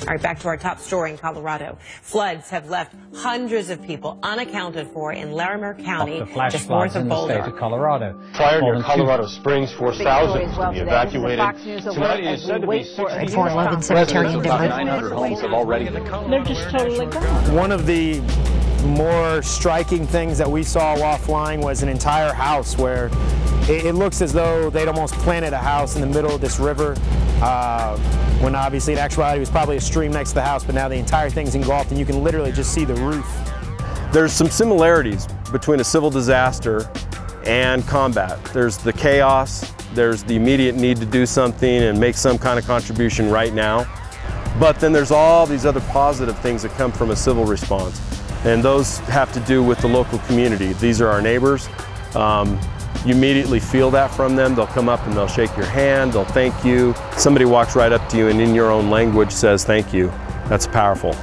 All right, back to our top story in Colorado. Floods have left hundreds of people unaccounted for in Larimer County, just north of Boulder. In the state of Colorado. Fire near Colorado Springs forced thousands to be evacuated. Tonight it is said to be 60 411 Cemetery in Denver. 900 homes have already been. They're just totally gone. One of the more striking things that we saw while flying was an entire house where it looks as though they'd almost planted a house in the middle of this river, when obviously in actuality it was probably a stream next to the house, but now the entire thing's engulfed and you can literally just see the roof. There's some similarities between a civil disaster and combat. There's the chaos, there's the immediate need to do something and make some kind of contribution right now, but then there's all these other positive things that come from a civil response, and those have to do with the local community. These are our neighbors. You immediately feel that from them. They'll come up and they'll shake your hand, they'll thank you. Somebody walks right up to you and in your own language says thank you. That's powerful.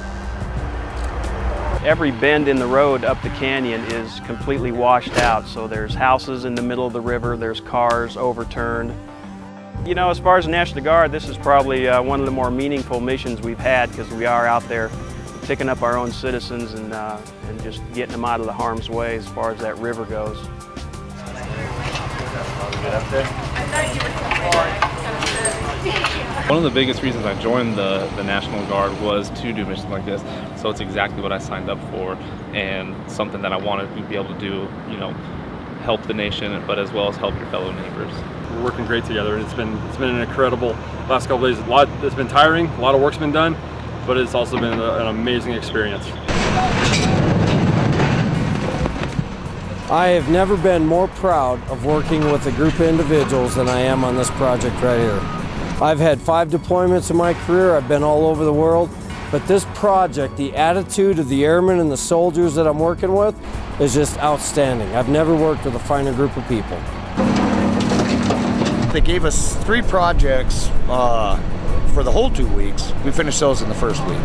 Every bend in the road up the canyon is completely washed out, so there's houses in the middle of the river, there's cars overturned. You know, as far as National Guard, this is probably one of the more meaningful missions we've had, because we are out there picking up our own citizens and just getting them out of the harm's way as far as that river goes. One of the biggest reasons I joined the National Guard was to do missions like this. So it's exactly what I signed up for and something that I wanted to be able to do, you know, help the nation, but as well as help your fellow neighbors. We're working great together. It's been an incredible last couple of days. It's been tiring, a lot of work's been done, but it's also been an amazing experience. I have never been more proud of working with a group of individuals than I am on this project right here. I've had 5 deployments in my career, I've been all over the world, but this project, the attitude of the airmen and the soldiers that I'm working with is just outstanding. I've never worked with a finer group of people. They gave us 3 projects for the whole 2 weeks. We finished those in the first week.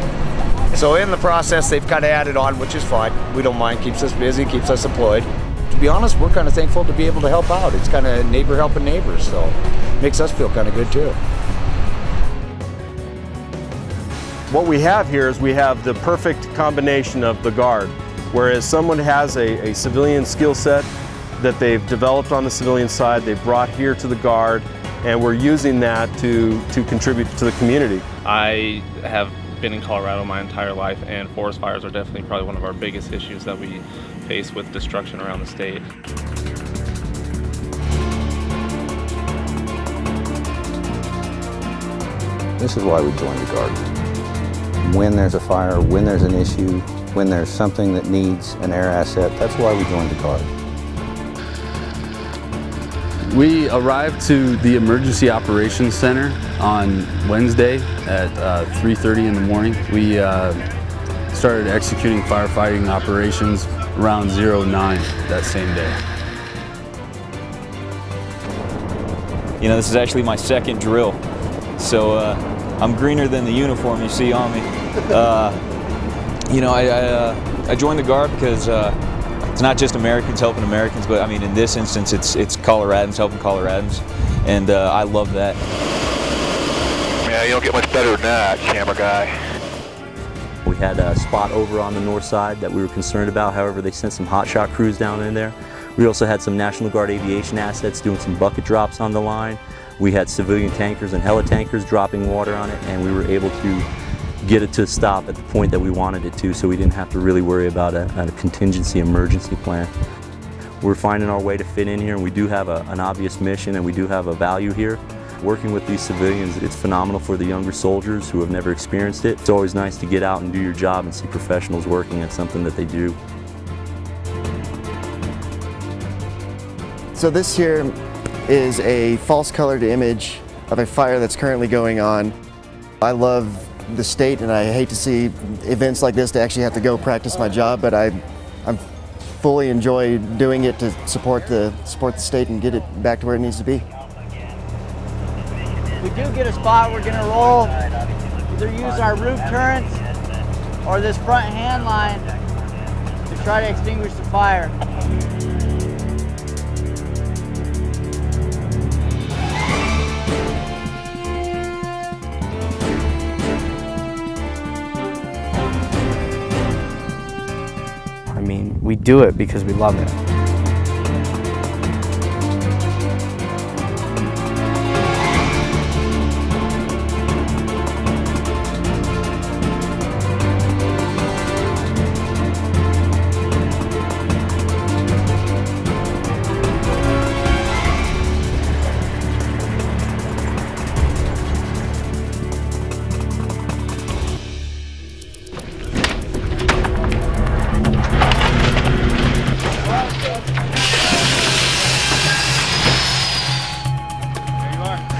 So in the process, they've kind of added on, which is fine. We don't mind, keeps us busy, keeps us employed. To be honest, we're kind of thankful to be able to help out. It's kind of neighbor helping neighbors, so it makes us feel kind of good too. What we have here is we have the perfect combination of the Guard, whereas someone has a civilian skill set that they've developed on the civilian side, they've brought here to the Guard, and we're using that to contribute to the community. I have been in Colorado my entire life, and forest fires are definitely probably one of our biggest issues that we face with destruction around the state. This is why we joined the Guard. When there's a fire, when there's an issue, when there's something that needs an air asset, that's why we joined the Guard. We arrived to the Emergency Operations Center on Wednesday at 3:30 in the morning. We started executing firefighting operations around 09 that same day. You know, this is actually my second drill, so I'm greener than the uniform you see on me. You know, I joined the Guard because it's not just Americans helping Americans, but I mean in this instance it's Coloradans helping Coloradans, and I love that. Yeah, you don't get much better than that, camera guy. We had a spot over on the north side that we were concerned about, however they sent some hotshot crews down in there. We also had some National Guard aviation assets doing some bucket drops on the line. We had civilian tankers and heli-tankers dropping water on it, and we were able to get it to stop at the point that we wanted it to, so we didn't have to really worry about a contingency emergency plan. We're finding our way to fit in here, and we do have an obvious mission, and we do have a value here. Working with these civilians, it's phenomenal for the younger soldiers who have never experienced it. It's always nice to get out and do your job and see professionals working at something that they do. So this here is a false colored image of a fire that's currently going on. I love the state, and I hate to see events like this to actually have to go practice my job, but I fully enjoy doing it to support the state and get it back to where it needs to be. We do get a spot, we're going to roll, either use our roof turrets or this front hand line to try to extinguish the fire. We do it because we love it.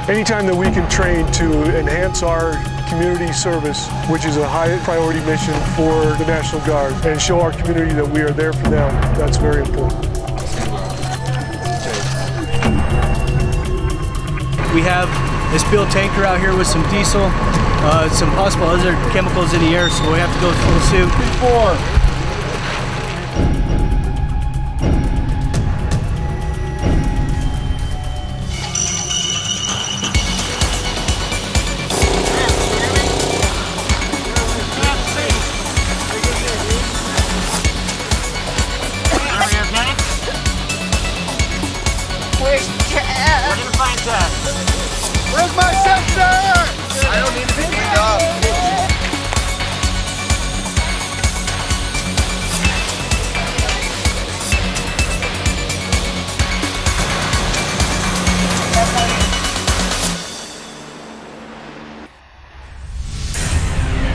Anytime that we can train to enhance our community service, which is a high priority mission for the National Guard, and show our community that we are there for them, that's very important. We have this built tanker out here with some diesel, some possible other chemicals in the air, so we have to go full suit. 4. Where's my sensor? I don't need to be beat up.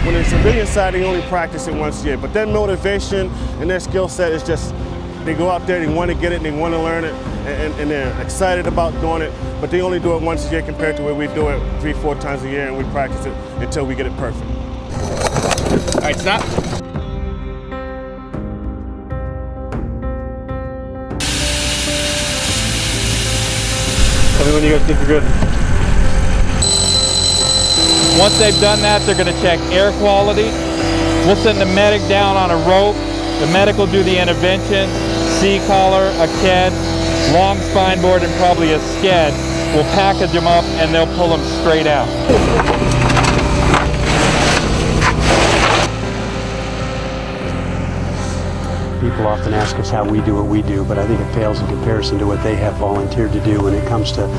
When it's civilian side, they only practice it once a year, but their motivation and their skill set is just, they go out there, they want to get it, and they want to learn it, and they're excited about doing it, but they only do it once a year compared to where we do it 3-4 times a year, and we practice it until we get it perfect. All right, stop. Tell me when you guys think you're good. Once they've done that, they're going to check air quality. We'll send the medic down on a rope. The medic will do the intervention. C-collar, a KED, long spine board, and probably a sked. We'll package them up and they'll pull them straight out. People often ask us how we do what we do, but I think it pales in comparison to what they have volunteered to do when it comes to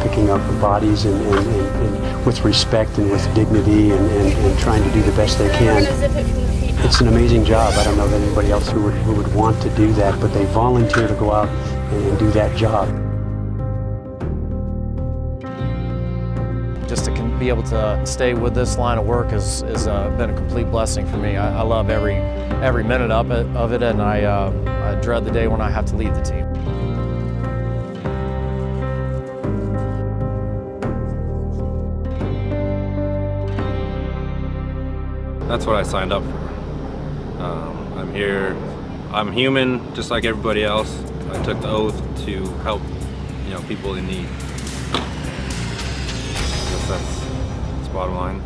picking up bodies and with respect and with dignity and trying to do the best they can. It's an amazing job. I don't know that anybody else who would want to do that, but they volunteer to go out and do that job. Just to be able to stay with this line of work has been a complete blessing for me. I love every minute of it, and I dread the day when I have to leave the team. That's what I signed up for. I'm here, I'm human just like everybody else. I took the oath to help, people in need. I guess that's bottom line.